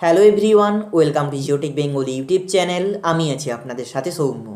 Hello everyone, welcome to Geotech Bengali YouTube channel. আমি আছি আপনাদের সাথে সৌম্য।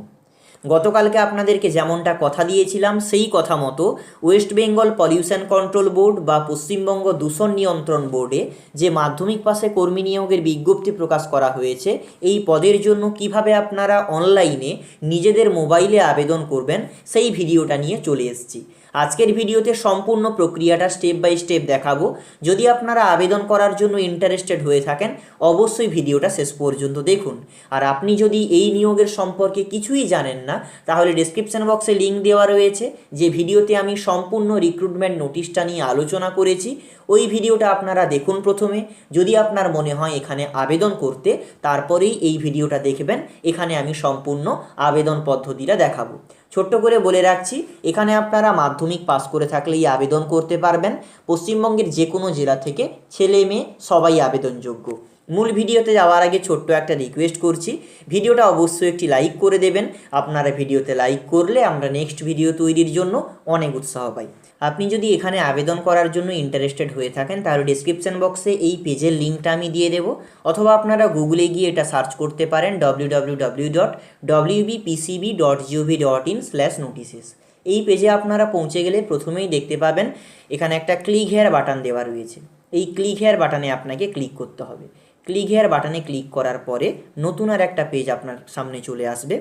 গতকালকে আপনাদেরকে যেমনটা কথা দিয়েছিলাম সেই কথা মতো West Bengal pollution control board বা পশ্চিমবঙ্গ দূষণ নিয়ন্ত্রণ বোর্ডে যে মাধ্যমিক পাশে কর্মী নিয়োগের বিজ্ঞপ্তি প্রকাশ করা হয়েছে, এই পদের জন্য কিভাবে আপনারা অনলাইনে নিজেদের মোবাইলে আবেদন করবেন সেই ভিডিওটা নিয়ে চলে এসেছি। আজকের ভিডিওতে সম্পূর্ণ প্রক্রিয়াটা স্টেপ বাই স্টেপ দেখাবো। যদি আপনারা আবেদন করার জন্য ইন্টারেস্টেড হয়ে থাকেন অবশ্যই ভিডিওটা শেষ পর্যন্ত দেখুন। আর আপনি যদি এই নিয়োগের সম্পর্কে কিছুই জানেন না তাহলে ডেসক্রিপশন বক্সে লিঙ্ক দেওয়া রয়েছে, যে ভিডিওতে আমি সম্পূর্ণ রিক্রুটমেন্ট নোটিশটা নিয়ে আলোচনা করেছি। ওই ভিডিওটা আপনারা দেখুন প্রথমে। যদি আপনার মনে হয় এখানে আবেদন করতে, তারপরেই এই ভিডিওটা দেখবেন। এখানে আমি সম্পূর্ণ আবেদন পদ্ধতিটা দেখাবো। ছোট্ট করে বলে রাখছি, এখানে আপনারা মাধ্যমিক পাস করে থাকলেই আবেদন করতে পারবেন। পশ্চিমবঙ্গের যে কোনো জেলা থেকে ছেলে মেয়ে সবাই আবেদনযোগ্য। মূল ভিডিওতে যাওয়ার আগে ছোট্ট একটা রিকোয়েস্ট করছি, ভিডিওটা অবশ্যই একটি লাইক করে দেবেন। আপনারা ভিডিওতে লাইক করলে আমরা নেক্সট ভিডিও তৈরির জন্য অনেক উৎসাহ পাই। আপনি যদি এখানে আবেদন করার জন্য ইন্টারেস্টেড হয়ে থাকেন তাহলে ডেসক্রিপশন বক্সে এই পেজের লিঙ্কটা আমি দিয়ে দেবো, অথবা আপনারা গুগলে গিয়ে এটা সার্চ করতে পারেন www.wbpcb.gov.in/notices। এই পেজে আপনারা পৌঁছে গেলে প্রথমেই দেখতে পাবেন এখানে একটা ক্লিক হেয়ার বাটন দেওয়া রয়েছে। এই ক্লিক হেয়ার বাটনে আপনাকে ক্লিক করতে হবে। ক্লিক হেয়ার বাটনে ক্লিক করার পরে নতুন আর একটা পেজ আপনার সামনে চলে আসবে।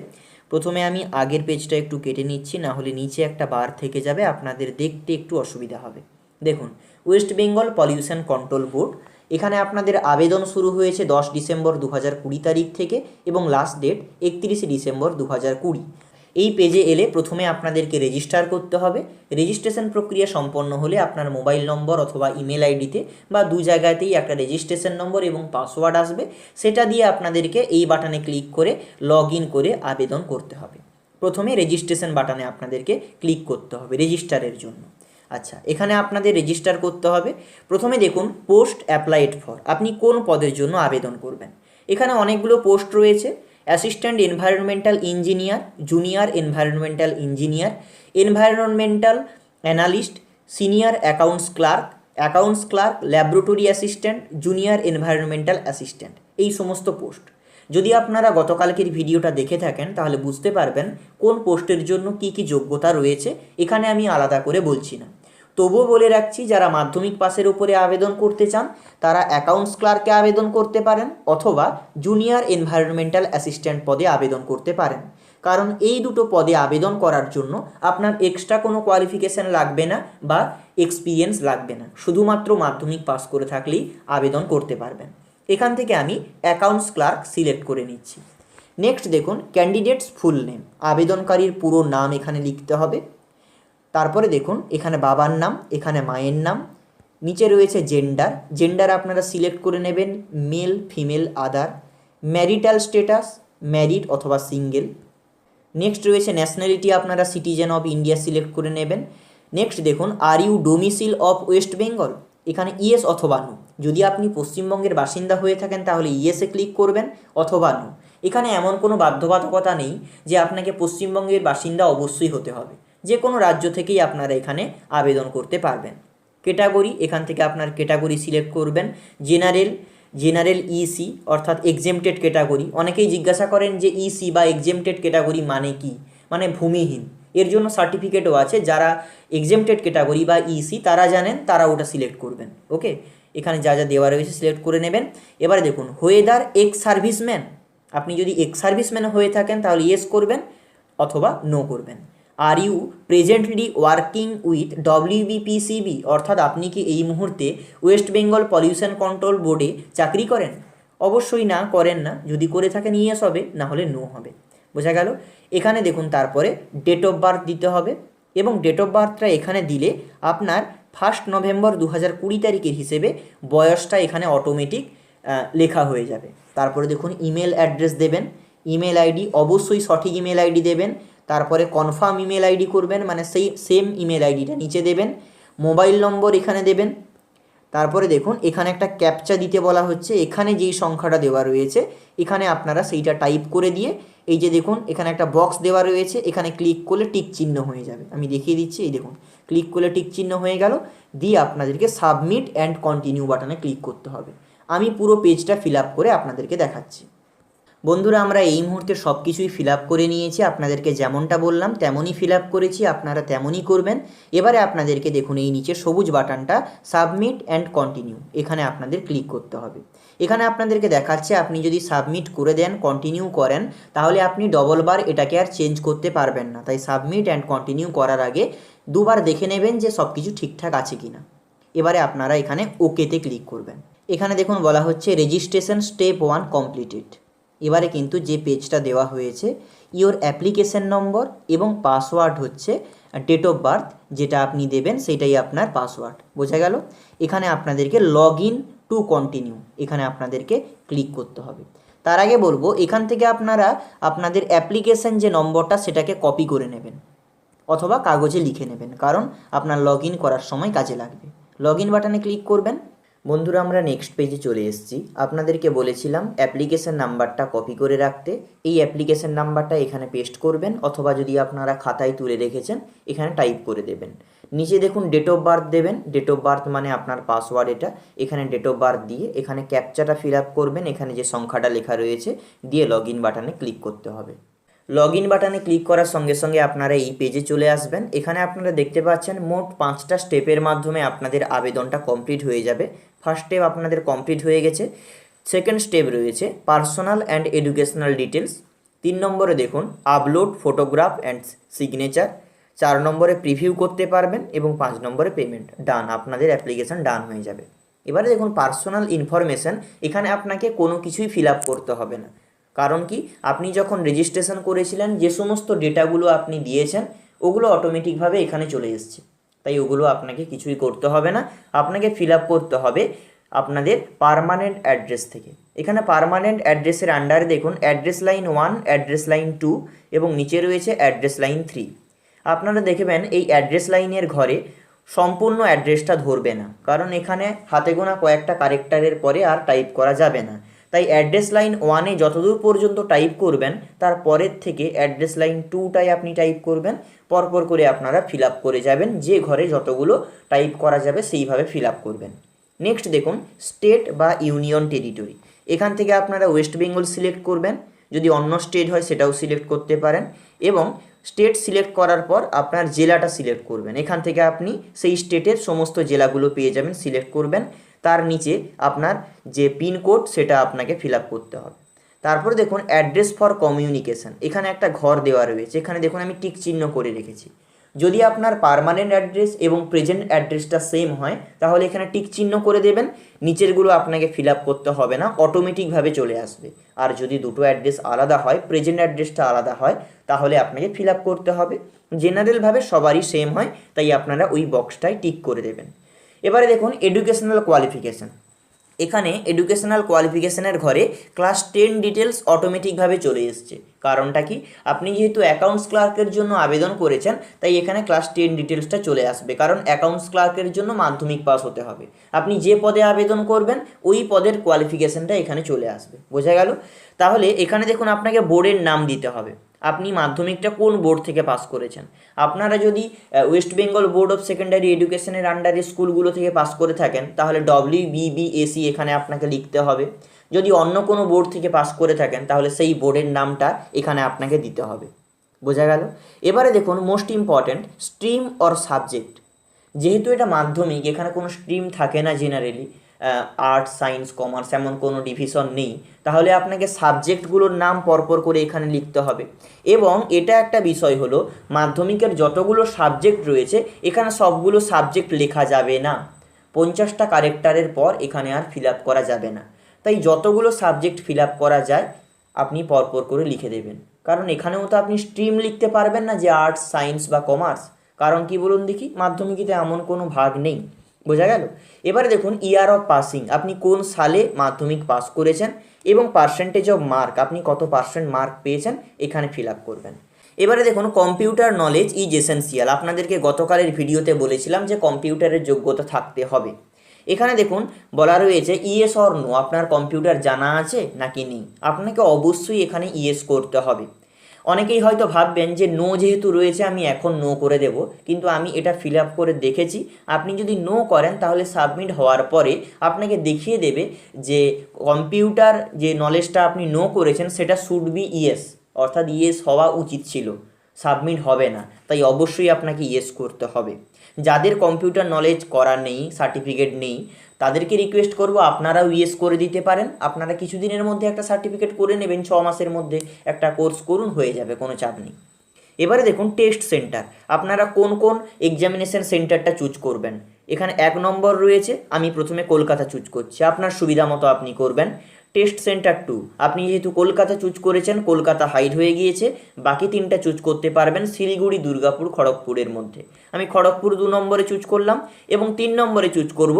প্রথমে আমি আগের পেজটা একটু কেটে নিচ্ছি, না হলে নিচে একটা বার থেকে যাবে, আপনাদের দেখতে একটু অসুবিধা হবে। দেখুন, West Bengal pollution control board, এখানে আপনাদের আবেদন শুরু হয়েছে 10 ডিসেম্বর 2020 তারিখ থেকে এবং লাস্ট ডেট 31 ডিসেম্বর 2020। এই পেজে এলে প্রথমে আপনাদেরকে রেজিস্টার করতে হবে। রেজিস্ট্রেশন প্রক্রিয়া সম্পন্ন হলে আপনার মোবাইল নম্বর অথবা ইমেল আইডিতে বা দু জায়গাতেই একটা রেজিস্ট্রেশন নম্বর এবং পাসওয়ার্ড আসবে। সেটা দিয়ে আপনাদেরকে এই বাটনে ক্লিক করে লগ ইন করে আবেদন করতে হবে। প্রথমে রেজিস্ট্রেশন বাটনে আপনাদেরকে ক্লিক করতে হবে রেজিস্টারের জন্য। আচ্ছা, এখানে আপনাদের রেজিস্টার করতে হবে। প্রথমে দেখুন পোস্ট অ্যাপ্লাইড ফর, আপনি কোন পদের জন্য আবেদন করবেন। এখানে অনেকগুলো পোস্ট রয়েছে: assistant environmental engineer, junior environmental engineer, environmental analyst, senior accounts clerk, laboratory assistant, junior environmental assistant, এই সমস্ত পোস্ট। যদি আপনারা গতকালকের ভিডিওটা দেখে থাকেন তাহলে বুঝতে পারবেন কোন পোস্টের জন্য কি কি যোগ্যতা রয়েছে। এখানে আমি আলাদা করে বলছি না। তবুও বলে রাখছি, যারা মাধ্যমিক পাসের উপরে আবেদন করতে চান তারা অ্যাকাউন্টস ক্লার্কে আবেদন করতে পারেন অথবা জুনিয়র এনভায়রনমেন্টাল অ্যাসিস্ট্যান্ট পদে আবেদন করতে পারেন। কারণ এই দুটো পদে আবেদন করার জন্য আপনার এক্সট্রা কোনো কোয়ালিফিকেশান লাগবে না বা এক্সপিরিয়েন্স লাগবে না, শুধুমাত্র মাধ্যমিক পাস করে থাকলেই আবেদন করতে পারবেন। এখান থেকে আমি অ্যাকাউন্টস ক্লার্ক সিলেক্ট করে নিচ্ছি। নেক্সট দেখুন ক্যান্ডিডেটস ফুল নেম, আবেদনকারীর পুরো নাম এখানে লিখতে হবে। তারপরে দেখুন এখানে বাবার নাম, এখানে মায়ের নাম, নিচে রয়েছে জেন্ডার আপনারা সিলেক্ট করে নেবেন, মেল ফিমেল আদার। ম্যারিটাল স্ট্যাটাস, ম্যারিড অথবা সিঙ্গেল। নেক্সট রয়েছে ন্যাশনালিটি, আপনারা সিটিজেন অফ ইন্ডিয়া সিলেক্ট করে নেবেন। নেক্সট দেখুন are you domicile of West Bengal, এখানে ইয়েস অথবা নো। যদি আপনি পশ্চিমবঙ্গের বাসিন্দা হয়ে থাকেন তাহলে ইয়েসে ক্লিক করবেন অথবা নো। এখানে এমন কোনো বাধ্যবাধকতা নেই যে আপনাকে পশ্চিমবঙ্গের বাসিন্দা অবশ্যই হতে হবে, যে কোনো রাজ্য থেকেই আপনারা এখানে আবেদন করতে পারবেন। ক্যাটাগরি, এখান থেকে আপনার ক্যাটাগরি সিলেক্ট করবেন। জেনারেল ইসি অর্থাৎ এক্সেমটেড ক্যাটাগরি। অনেকেই জিজ্ঞাসা করেন যে ইসি বা এক্সেমটেড ক্যাটাগরি মানে কি, মানে ভূমিহীন। এর জন্য সার্টিফিকেটও আছে, যারা এক্সেমটেড ক্যাটাগরি বা ইসি তারা জানেন, তারা ওটা সিলেক্ট করবেন। ওকে, এখানে যা যা দেওয়া রয়েছে সিলেক্ট করে নেবেন। এবারে দেখুন হোয়েদার এক্স সার্ভিসম্যান, আপনি যদি এক্স সার্ভিসম্যান হয়ে থাকেন তাহলে ইয়েস করবেন অথবা নো করবেন। Are you presently working with WBPCB, অর্থাৎ আপনি কি এই মুহূর্তে ওয়েস্ট বেঙ্গল পলিউশন কন্ট্রোল বোর্ডে চাকরি করেন? অবশ্যই না, করেন না। যদি করে থাকেন ইয়েস হবে, না হলে নো হবে। বোঝা গেল? এখানে দেখুন তারপরে ডেট অফ বার্থ দিতে হবে, এবং ডেট অফ বার্থটা এখানে দিলে আপনার 1 নভেম্বর 2020 তারিখের হিসেবে বয়সটা এখানে অটোমেটিক লেখা হয়ে যাবে। তারপরে দেখুন ইমেল অ্যাড্রেস দেবেন। ইমেল আইডি অবশ্যই সঠিক ইমেল আইডি দেবেন। তারপরে কনফার্ম ইমেল আইডি করবেন, মানে সেই সেম ইমেল আইডিটা নিচে দেবেন। মোবাইল নম্বর এখানে দেবেন। তারপরে দেখুন এখানে একটা ক্যাপচা দিতে বলা হচ্ছে, এখানে যেই সংখ্যাটা দেওয়া রয়েছে এখানে আপনারা সেইটা টাইপ করে দিয়ে, এই যে দেখুন এখানে একটা বক্স দেওয়া রয়েছে, এখানে ক্লিক করলে টিক চিহ্ন হয়ে যাবে। আমি দেখিয়ে দিচ্ছি, এই দেখুন ক্লিক করলে টিক চিহ্ন হয়ে গেল। দিয়ে আপনাদেরকে সাবমিট অ্যান্ড কন্টিনিউ বাটনে ক্লিক করতে হবে। আমি পুরো পেজটা ফিল আপ করে আপনাদেরকে দেখাচ্ছি। বন্ধুরা, আমরা এই মুহূর্তে সব কিছুই ফিল আপ করে নিয়েছি, আপনাদেরকে যেমনটা বললাম তেমনই ফিল আপ করেছি, আপনারা তেমনই করবেন। এবারে আপনাদেরকে দেখুন এই নিচে সবুজ বাটনটা সাবমিট অ্যান্ড কন্টিনিউ, এখানে আপনাদের ক্লিক করতে হবে। এখানে আপনাদেরকে দেখাচ্ছে আপনি যদি সাবমিট করে দেন, কন্টিনিউ করেন, তাহলে আপনি ডবল বার এটাকে আর চেঞ্জ করতে পারবেন না। তাই সাবমিট অ্যান্ড কন্টিনিউ করার আগে দুবার দেখে নেবেন যে সব কিছু ঠিকঠাক আছে কিনা। এবারে আপনারা এখানে ওকেতে ক্লিক করবেন। এখানে দেখুন বলা হচ্ছে রেজিস্ট্রেশন স্টেপ 1 কমপ্লিটেড। এবারে কিন্তু যে পেজটা দেওয়া হয়েছে, ইওর অ্যাপ্লিকেশন নম্বর এবং পাসওয়ার্ড হচ্ছে ডেট অফ বার্থ, যেটা আপনি দেবেন সেটাই আপনার পাসওয়ার্ড। বোঝা গেল? এখানে আপনাদেরকে লগ ইন টু কন্টিনিউ, এখানে আপনাদেরকে ক্লিক করতে হবে। তার আগে বলবো, এখান থেকে আপনারা আপনাদের অ্যাপ্লিকেশন যে নম্বরটা সেটাকে কপি করে নেবেন অথবা কাগজে লিখে নেবেন, কারণ আপনার লগ ইন করার সময় কাজে লাগবে। লগ ইন বাটনে ক্লিক করবেন। বন্ধুরা, আমরা নেক্সট পেজে চলে এসেছি। আপনাদেরকে বলেছিলাম অ্যাপ্লিকেশন নাম্বারটা কপি করে রাখতে। এই অ্যাপ্লিকেশন নাম্বারটা এখানে পেস্ট করবেন, অথবা যদি আপনারা খাতায় তুলে রেখেছেন এখানে টাইপ করে দেবেন। নিচে দেখুন ডেট অফ বার্থ দেবেন, ডেট অফ বার্থ মানে আপনার পাসওয়ার্ড এটা। এখানে ডেট অফ বার্থ দিয়ে এখানে ক্যাপচাটা ফিল আপ করবেন, এখানে যে সংখ্যাটা লেখা রয়েছে দিয়ে লগ ইন বাটনে ক্লিক করতে হবে। লগ ইন বাটনে ক্লিক করার সঙ্গে সঙ্গে আপনারা এই পেজে চলে আসবেন। এখানে আপনারা দেখতে পাচ্ছেন মোট 5টা স্টেপের মাধ্যমে আপনাদের আবেদনটা কমপ্লিট হয়ে যাবে। ফার্স্ট স্টেপ আপনাদের কমপ্লিট হয়ে গেছে। সেকেন্ড স্টেপ রয়েছে পার্সোনাল অ্যান্ড এডুকেশনাল ডিটেলস। 3 নম্বরে দেখুন আপলোড ফটোগ্রাফ অ্যান্ড সিগনেচার। 4 নম্বরে প্রিভিউ করতে পারবেন এবং 5 নম্বরে পেমেন্ট। ডান, আপনাদের অ্যাপ্লিকেশন ডান হয়ে যাবে। এবারে দেখুন পার্সোনাল ইনফরমেশান, এখানে আপনাকে কোনো কিছুই ফিল আপ করতে হবে না। কারণ কি, আপনি যখন রেজিস্ট্রেশন করেছিলেন যে সমস্ত ডেটাগুলো আপনি দিয়েছেন ওগুলো অটোমেটিকভাবে এখানে চলে এসছে, তাই ওগুলো আপনাকে কিছুই করতে হবে না। আপনাকে ফিল আপ করতে হবে আপনাদের পার্মানেন্ট অ্যাড্রেস থেকে। এখানে পার্মানেন্ট অ্যাড্রেসের আন্ডারে দেখুন অ্যাড্রেস লাইন 1, অ্যাড্রেস লাইন 2 এবং নিচে রয়েছে অ্যাড্রেস লাইন 3। আপনারা দেখবেন এই অ্যাড্রেস লাইনের ঘরে সম্পূর্ণ অ্যাড্রেসটা ধরবে না, কারণ এখানে হাতে গোনা কয়েকটা ক্যারেক্টারের পরে আর টাইপ করা যাবে না। তাই অ্যাড্রেস লাইন 1-এ যতদূর পর্যন্ত টাইপ করবেন তার পরের থেকে অ্যাড্রেস লাইন 2টাই আপনি টাইপ করবেন। পরপর করে আপনারা ফিল আপ করে যাবেন, যে ঘরে যতগুলো টাইপ করা যাবে সেইভাবে ফিল আপ করবেন। নেক্সট দেখুন স্টেট বা ইউনিয়ন টেরিটরি। এখান থেকে আপনারা ওয়েস্ট বেঙ্গল সিলেক্ট করবেন, যদি অন্য স্টেট হয় সেটাও সিলেক্ট করতে পারেন। এবং স্টেট সিলেক্ট করার পর আপনার জেলাটা সিলেক্ট করবেন। এখান থেকে আপনি সেই স্টেটের সমস্ত জেলাগুলো পেয়ে যাবেন, সিলেক্ট করবেন। তার নিচে আপনার যে পিনকোড সেটা আপনাকে ফিল আপ করতে হবে। তারপরে দেখুন অ্যাড্রেস ফর কমিউনিকেশান, এখানে একটা ঘর দেওয়া রয়েছে, এখানে দেখুন আমি টিক চিহ্ন করে রেখেছি। যদি আপনার পার্মানেন্ট অ্যাড্রেস এবং প্রেজেন্ট অ্যাড্রেসটা সেম হয় তাহলে এখানে টিক চিহ্ন করে দেবেন। নিচেরগুলো আপনাকে ফিল আপ করতে হবে না, অটোমেটিকভাবে চলে আসবে। আর যদি দুটো অ্যাড্রেস আলাদা হয়, প্রেজেন্ট অ্যাড্রেসটা আলাদা হয়, তাহলে আপনাকে ফিল আপ করতে হবে। জেনারেলভাবে সবারই সেম হয়, তাই আপনারা ওই বক্সটায় টিক করে দেবেন। এবারে দেখুন এডুকেশনাল কোয়ালিফিকেশান। এখানে এডুকেশনাল কোয়ালিফিকেশানের ঘরে ক্লাস 10 ডিটেলস অটোমেটিকভাবে চলে এসছে। কারণটা কি, আপনি যেহেতু অ্যাকাউন্টস ক্লার্কের জন্য আবেদন করেছেন তাই এখানে ক্লাস 10 ডিটেলসটা চলে আসবে, কারণ অ্যাকাউন্টস ক্লার্কের জন্য মাধ্যমিক পাস হতে হবে। আপনি যে পদে আবেদন করবেন ওই পদের কোয়ালিফিকেশানটা এখানে চলে আসবে। বোঝা গেল? তাহলে এখানে দেখুন আপনাকে বোর্ডের নাম দিতে হবে, আপনি মাধ্যমিকটা কোন বোর্ড থেকে পাস করেছেন। আপনারা যদি West Bengal board of secondary এডুকেশনের আন্ডারে স্কুলগুলো থেকে পাস করে থাকেন তাহলে WBPCB এখানে আপনাকে লিখতে হবে। যদি অন্য কোনো বোর্ড থেকে পাস করে থাকেন তাহলে সেই বোর্ডের নামটা এখানে আপনাকে দিতে হবে। বোঝা গেল? এবারে দেখুন most important stream or subject. যেহেতু এটা মাধ্যমিক, এখানে কোনো স্ট্রিম থাকে না জেনারেলি, আর্টস, সায়েন্স, কমার্স এমন কোনো ডিভিশন নেই, তাহলে আপনাকে সাবজেক্টগুলোর নাম পরপর করে এখানে লিখতে হবে। এবং এটা একটা বিষয় হলো মাধ্যমিকের যতগুলো সাবজেক্ট রয়েছে এখানে সবগুলো সাবজেক্ট লেখা যাবে না। 50টা ক্যারেক্টারের পর এখানে আর ফিল আপ করা যাবে না। তাই যতগুলো সাবজেক্ট ফিল আপ করা যায় আপনি পরপর করে লিখে দেবেন, কারণ এখানেও তো আপনি স্ট্রিম লিখতে পারবেন না যে আর্টস, সায়েন্স বা কমার্স। কারণ কি বলুন দেখি, মাধ্যমিকেতে এমন কোনো ভাগ নেই। বোঝা গেল? এবারে দেখুন ইয়ার অফ পাসিং, আপনি কোন সালে মাধ্যমিক পাস করেছেন এবং পার্সেন্টেজ অফ মার্ক, আপনি কত পার্সেন্ট মার্ক পেয়েছেন এখানে ফিল আপ করবেন। এবারে দেখুন কম্পিউটার নলেজ ইজ এসেন্সিয়াল। আপনাদেরকে গতকালের ভিডিওতে বলেছিলাম যে কম্পিউটারের যোগ্যতা থাকতে হবে। এখানে দেখুন বলা রয়েছে ইয়েস অর নো, আপনার কম্পিউটার জানা আছে নাকি নেই। আপনাকে অবশ্যই এখানে ইয়েস করতে হবে। অনেকেই হয়তো ভাববেন যে নো যেহেতু রয়েছে আমি এখন নো করে দেব, কিন্তু আমি এটা ফিল আপ করে দেখেছি। আপনি যদি নো করেন তাহলে সাবমিট হওয়ার পরে আপনাকে দেখিয়ে দেবে যে কম্পিউটার যে নলেজটা আপনি নো করেছেন সেটা শুড বি ইয়েস, অর্থাৎ ইয়েস হওয়া উচিত ছিল, সাবমিট হবে না। তাই অবশ্যই আপনাকে ইয়েস করতে হবে। যাদের কম্পিউটার নলেজ করা নেই, সার্টিফিকেট নেই, তাদেরকে রিকোয়েস্ট করব আপনারাও ইয়েস করে দিতে পারেন। আপনারা কিছুদিনের মধ্যে একটা সার্টিফিকেট করে নেবেন, 6 মাসের মধ্যে একটা কোর্স করুন, হয়ে যাবে, কোনো চাপ নেই। এবারে দেখুন টেস্ট সেন্টার, আপনারা কোন কোন এক্সামিনেশন সেন্টারটা চুজ করবেন। এখানে 1 নম্বর রয়েছে, আমি প্রথমে কলকাতা চুজ করছি, আপনার সুবিধা মতো আপনি করবেন। টেস্ট সেন্টার 2, আপনি যেহেতু কলকাতা চুজ করেছেন, কলকাতা হাইড হয়ে গিয়েছে, বাকি 3টা চুজ করতে পারবেন শিলিগুড়ি, দুর্গাপুর, খড়গপুরের মধ্যে। আমি খড়গপুর 2 নম্বরে চুজ করলাম এবং 3 নম্বরে চুজ করব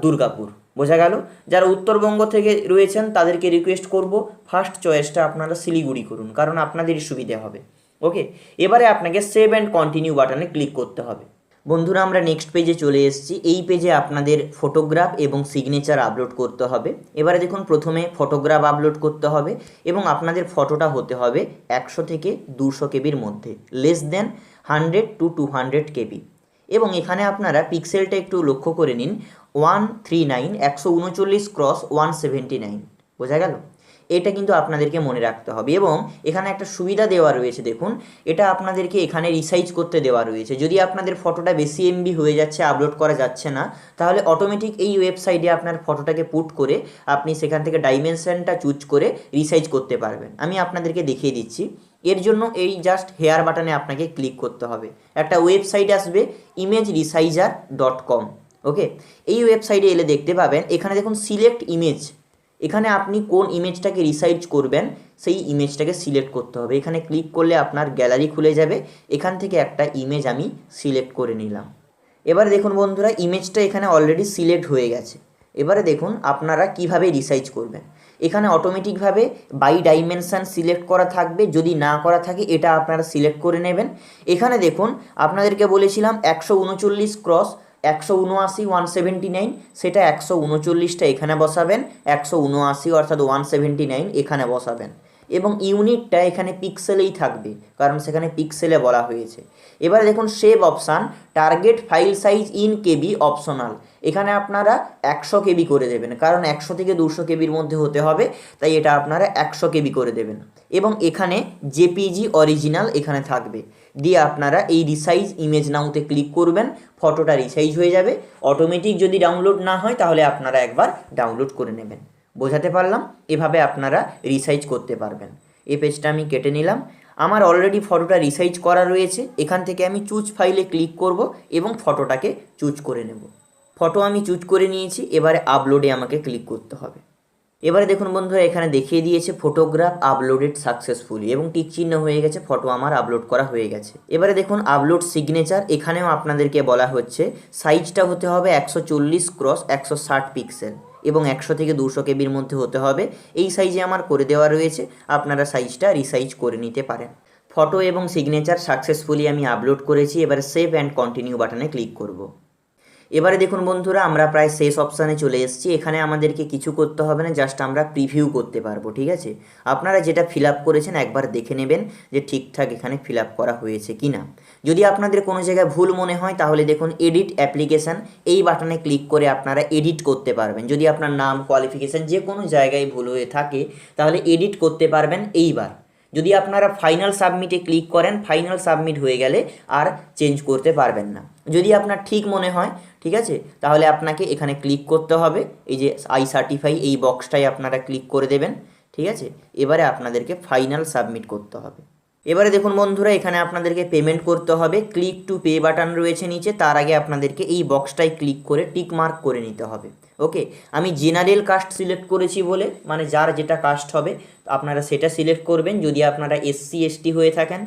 দুর্গাপুর। বোঝা গেল? যারা উত্তরবঙ্গ থেকে রয়েছেন তাদেরকে রিকোয়েস্ট করব ফার্স্ট চয়েসটা আপনারা শিলিগুড়ি করুন, কারণ আপনাদেরই সুবিধা হবে। ওকে, এবারে আপনাকে সেভ অ্যান্ড কন্টিনিউ বাটনে ক্লিক করতে হবে। বন্ধুরা, আমরা নেক্সট পেজে চলে এসেছি। এই পেজে আপনাদের ফটোগ্রাফ এবং সিগনেচার আপলোড করতে হবে। এবারে দেখুন, প্রথমে ফটোগ্রাফ আপলোড করতে হবে এবং আপনাদের ফটোটা হতে হবে 100 থেকে 200 কেবির মধ্যে, লেস দেন 100 to 200 কেবি। এবং এখানে আপনারা পিক্সেলটা একটু লক্ষ্য করে নিন, 139 139/179। বোঝা গেল? এটা কিন্তু আপনাদেরকে মনে রাখতে হবে। এবং এখানে একটা সুবিধা দেওয়া রয়েছে, দেখুন, এটা আপনাদেরকে এখানে রিসাইজ করতে দেওয়া রয়েছে। যদি আপনাদের ফটোটা বেশি এমবি হয়ে যাচ্ছে, আপলোড করা যাচ্ছে না, তাহলে অটোমেটিক এই ওয়েবসাইটে আপনার ফটোটাকে পুট করে আপনি সেখান থেকে ডাইমেনশনটা চুজ করে রিসাইজ করতে পারবেন। আমি আপনাদেরকে দেখিয়ে দিচ্ছি। এর জন্য এই জাস্ট হেয়ার বাটনে আপনাকে ক্লিক করতে হবে। একটা ওয়েবসাইট আসবে imageresizer.com। ওকে, এই ওয়েবসাইটে এলে দেখতে পাবেন এখানে দেখুন সিলেক্ট ইমেজ। এখানে আপনি কোন ইমেজটাকে রিসাইজ করবেন সেই ইমেজটাকে সিলেক্ট করতে হবে। এখানে ক্লিক করলে আপনার গ্যালারি খুলে যাবে, এখান থেকে একটা ইমেজ আমি সিলেক্ট করে নিলাম। এবারে দেখুন বন্ধুরা, ইমেজটা এখানে অলরেডি সিলেক্ট হয়ে গেছে। এবারে দেখুন আপনারা কিভাবে রিসাইজ করবেন। এখানে অটোমেটিকভাবে বাই ডাইমেনশান সিলেক্ট করা থাকবে, যদি না করা থাকে এটা আপনারা সিলেক্ট করে নেবেন। এখানে দেখুন আপনাদেরকে বলেছিলাম 139/179, সেটা 139টা এখানে বসাবেন, 179 অর্থাৎ 179 এখানে বসাবেন। এবং ইউনিটটা এখানে পিক্সেলেই থাকবে, কারণ সেখানে পিক্সেলে বলা হয়েছে। এবারে দেখুন save option, target file size in KB optional. এখানে আপনারা 100 কেবি করে দেবেন, কারণ 100 থেকে 200 কেবির মধ্যে হতে হবে, তাই এটা আপনারা 100 কেবি করে দেবেন। এবং এখানে জেপিজি অরিজিনাল এখানে থাকবে। দিয়ে আপনারা এই রিসাইজ ইমেজ নাওতে ক্লিক করবেন, ফটোটা রিসাইজ হয়ে যাবে। অটোমেটিক যদি ডাউনলোড না হয় তাহলে আপনারা একবার ডাউনলোড করে নেবেন। বোঝাতে পারলাম? এভাবে আপনারা রিসাইজ করতে পারবেন। এই পেজটা আমি কেটে নিলাম। আমার অলরেডি ফটোটা রিসাইজ করা রয়েছে। এখান থেকে আমি চুজ ফাইলে ক্লিক করব এবং ফটোটাকে চুজ করে নেব। ফটো আমি চুজ করে নিয়েছি, এবারে আপলোডে আমাকে ক্লিক করতে হবে। এবারে দেখুন বন্ধুরা, এখানে দেখিয়ে দিয়েছে ফটোগ্রাফ আপলোডেড সাকসেসফুলি এবং টিক চিহ্ন হয়ে গেছে, ফটো আমার আপলোড করা হয়ে গেছে। এবারে দেখুন আপলোড সিগনেচার, এখানেও আপনাদেরকে বলা হচ্ছে সাইজটা হতে হবে 140x160 পিক্সেল এবং 100 থেকে 200 কেবির মধ্যে হতে হবে। এই সাইজে আমার করে দেওয়া রয়েছে, আপনারা সাইজটা রিসাইজ করে নিতে পারেন। ফটো এবং সিগনেচার সাকসেসফুলি আমি আপলোড করেছি। এবারে সেভ অ্যান্ড কন্টিনিউ বাটনে ক্লিক করব। এবারে দেখুন বন্ধুরা, আমরা প্রায় শেষ অপশানে চলে এসেছি। এখানে আমাদেরকে কিছু করতে হবে না, জাস্ট আমরা প্রিভিউ করতে পারবো। ঠিক আছে, আপনারা যেটা ফিল আপ করেছেন একবার দেখে নেবেন যে ঠিকঠাক এখানে ফিল আপ করা হয়েছে কি না। যদি আপনাদের কোনো জায়গায় ভুল মনে হয় তাহলে দেখুন এডিট অ্যাপ্লিকেশান, এই বাটনে ক্লিক করে আপনারা এডিট করতে পারবেন। যদি আপনার নাম, কোয়ালিফিকেশান যে কোনো জায়গায় ভুল হয়ে থাকে তাহলে এডিট করতে পারবেন এইবার। যদি আপনারা ফাইনাল সাবমিটে ক্লিক করেন, ফাইনাল সাবমিট হয়ে গেলে আর চেঞ্জ করতে পারবেন না। যদি আপনার ঠিক মনে হয়, ঠিক আছে, তাহলে আপনাকে এখানে ক্লিক করতে হবে, এই যে আই সার্টিফাই এই বক্সটাই আপনারা ক্লিক করে দেবেন। ঠিক আছে, এবারে আপনাদেরকে ফাইনাল সাবমিট করতে হবে। এবারে দেখুন বন্ধুরা, এখানে আপনাদেরকে পেমেন্ট করতে হবে। ক্লিক টু পে বাটন রয়েছে নিচে, তার আগে আপনাদেরকে এই বক্সটাই ক্লিক করে টিক মার্ক করে নিতে হবে। ওকে, আমি জেনারেল কাস্ট সিলেক্ট করেছি বলে, মানে যার যেটা কাস্ট হবে আপনারা সেটা সিলেক্ট করবেন। যদি আপনারা SC ST হয়ে থাকেন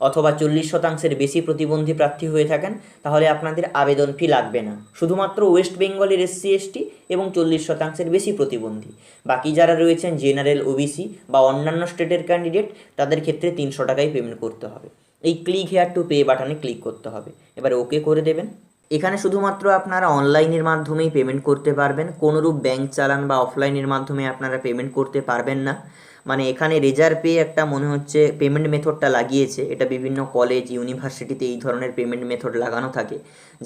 অথবা 40% বেশি প্রতিবন্ধী প্রার্থী হয়ে থাকেন তাহলে আপনাদের আবেদন ফি লাগবে না। শুধুমাত্র ওয়েস্ট বেঙ্গলের SC ST এবং 40% বেশি প্রতিবন্ধী। বাকি যারা রয়েছেন জেনারেল, OBC বা অন্যান্য স্টেটের ক্যান্ডিডেট, তাদের ক্ষেত্রে 300 টাকাই পেমেন্ট করতে হবে। এই ক্লিক হেয়ার টু পে বাটনে ক্লিক করতে হবে। এবার ওকে করে দেবেন। এখানে শুধুমাত্র আপনারা অনলাইনের মাধ্যমেই পেমেন্ট করতে পারবেন, কোনোরূপ ব্যাংক চালান বা অফলাইনের মাধ্যমে আপনারা পেমেন্ট করতে পারবেন না। মানে এখানে রেজার পে একটা মনে হচ্ছে পেমেন্ট মেথডটা লাগিয়েছে, এটা বিভিন্ন কলেজ ইউনিভার্সিটিতে এই ধরনের পেমেন্ট মেথড লাগানো থাকে।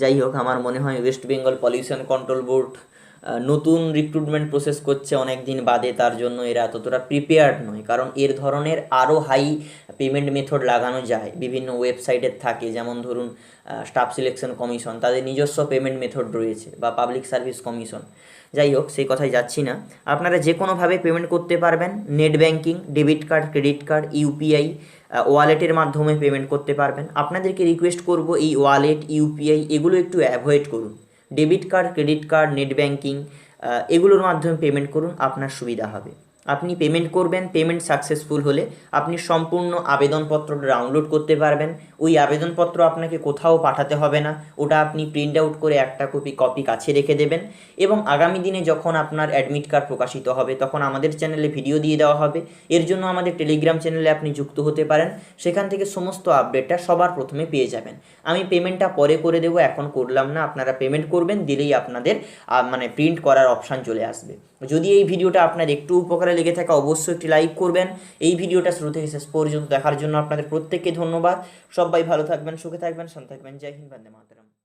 যাই হোক, আমার মনে হয় West Bengal pollution control board নতুন রিক্রুটমেন্ট প্রসেস করছে অনেক দিন বাদে, তার জন্য এরা ততটা প্রিপেয়ার্ড নয়, কারণ এর ধরনের আরও হাই পেমেন্ট মেথড লাগানো যায় বিভিন্ন ওয়েবসাইটের থাকে, যেমন ধরুন স্টাফ সিলেকশন কমিশন, তাদের নিজস্ব পেমেন্ট মেথড রয়েছে, বা পাবলিক সার্ভিস কমিশন। যাই হোক, সেই কথায় যাচ্ছি না। আপনারা যে কোনোভাবে পেমেন্ট করতে পারবেন, net banking, debit card, credit card, UPI, ওয়ালেটের মাধ্যমে পেমেন্ট করতে পারবেন। আপনাদেরকে রিকোয়েস্ট করব এই ওয়ালেট, ইউপিআই এগুলো একটু অ্যাভয়েড করুন। Debit card, credit card, net banking এগুলোর মাধ্যমে পেমেন্ট করুন, আপনার সুবিধা হবে। আপনি পেমেন্ট করবেন, পেমেন্ট সাকসেসফুল হলে আপনি সম্পূর্ণ আবেদনপত্র ডাউনলোড করতে পারবেন। ওই আবেদনপত্র আপনাকে কোথাও পাঠাতে হবে না, ওটা আপনি প্রিন্ট আউট করে একটা কপি কাছে রেখে দেবেন, এবং আগামী দিনে যখন আপনার অ্যাডমিট কার্ড প্রকাশিত হবে তখন আমাদের চ্যানেলে ভিডিও দিয়ে দেওয়া হবে। এর জন্য আমাদের টেলিগ্রাম চ্যানেলে আপনি যুক্ত হতে পারেন, সেখান থেকে সমস্ত আপডেটটা সবার প্রথমে পেয়ে যাবেন। আমি পেমেন্টটা পরে করে দেবো, এখন করলাম না, আপনারা পেমেন্ট করবেন, দিলেই আপনাদের মানে প্রিন্ট করার অপশান চলে আসবে। যদি এই ভিডিওটা আপনার একটু উপকারে লেগে থাকে অবশ্যই একটি লাইক করবেন। এই ভিডিওটা শুরু থেকে শেষ পর্যন্ত দেখার জন্য আপনাদের প্রত্যেককে ধন্যবাদ। সবাই ভালো থাকবেন, সুখে থাকবেন, শান্ত থাকবেন। জয় হিন্দ, বন্দে মাতরম।